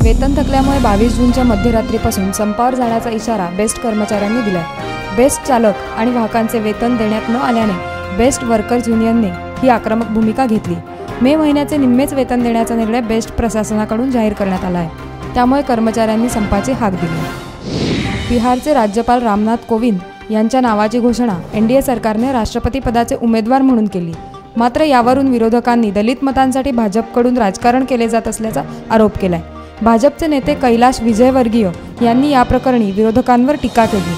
वेतन थकल्यामुळे 22 जूनच्या मध्यरात्रीपासून संपावर जाण्याचा इशारा बेस्ट कर्मचाऱ्यांनी दिलाय। बेस्ट चालक आणि वाहकांचे वेतन देण्यात न आल्याने बेस्ट वर्कर्स युनियनने ही आक्रमक भूमिका घेतली। मे महिन्याचे निम्मेच वेतन देण्याचा निर्णय बेस्ट प्रशासनाकडून जाहीर करण्यात आला आहे। त्यामुळे कर्मचाऱ्यांनी संपाची हाक दिली। बिहारचे राज्यपाल रामनाथ कोविंद यांच्या नावाची घोषणा एनडीए सरकारने राष्ट्रपती पदाचे उमेदवार म्हणून केली। मात्र यावरून विरोधकांनी दलित मतांसाठी भाजपकडून राजकारण केले जात असल्याचा आरोप केलाय। भाजपचे नेते कैलाश विजयवर्गीय यांनी या प्रकरणी विरोधकांवर टीका केली।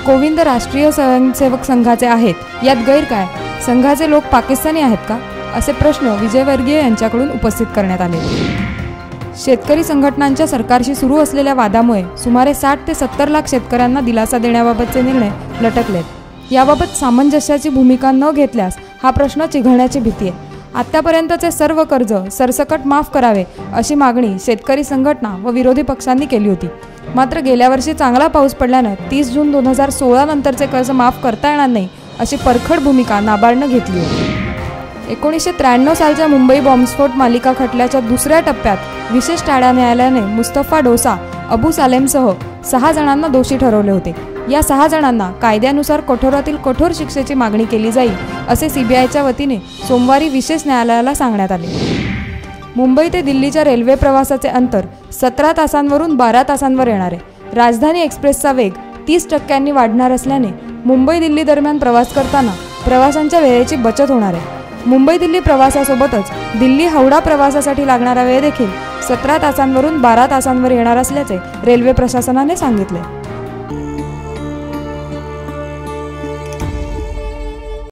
कोविंद राष्ट्रीय स्वयंसेवक संघाचे आहेत, यात गैर काय? संघाचे लोक पाकिस्तानी आहेत का? असे प्रश्न विजयवर्गीय यांच्याकडून उपस्थित करण्यात आले। शेतकरी संघटनांच्या सरकारशी सुरू असलेल्या वादामुळे सुमारे 60 ते 70 लाख शेतकऱ्यांना दिलासा देण्याबाबतचे निर्णय लटकलेत। याबाबत सामंजस्याची भूमिका न घेतल्यास हा प्रश्न चिघळण्याची भीती आहे। आतापर्यंतचे सर्व कर्ज सरसकट माफ करावे अशी मागणी शेतकरी संघटना व विरोधी पक्षांनी केली होती। मात्र गेल्या वर्षी चांगला पाऊस पडल्याने 30 जून 2016 नंतरचे कर्ज माफ करता येणार नाही अशी परखड भूमिका नाबार्डने घेतली होती। 1993 सालच्या मुंबई बॉम्बस्फोट मालिका खटल्याच्या दुसऱ्या टप्प्यात विशेष टाळा न्यायालयाने मुस्तफा डोसा, अबू सालेमसह 6 जणांना दोषी ठरवले होते। या 6 जणांना कायद्यानुसार कठोरातील कठोर शिक्षेची मागणी केली जाईल असे सीबीआयच्या वतीने सोमवारी विशेष न्यायालयाला सांगण्यात आले। मुंबई ते दिल्लीच्या रेल्वे प्रवासाचे अंतर 17 तासांवरून 12 तासांवर येणार आहे। राजधानी एक्सप्रेसचा वेग 30% वाढणार असल्याने मुंबई दिल्ली दरम्यान प्रवास करताना प्रवाशांच्या वेळेची बचत होणार आहे। मुंबई दिल्ली प्रवासासोबतच दिल्ली हावडा प्रवासासाठी लागणारा वेळ देखील 17 तासांवरून 12 तासांवर येणार असल्याचे रेल्वे प्रशासनाने सांगितले।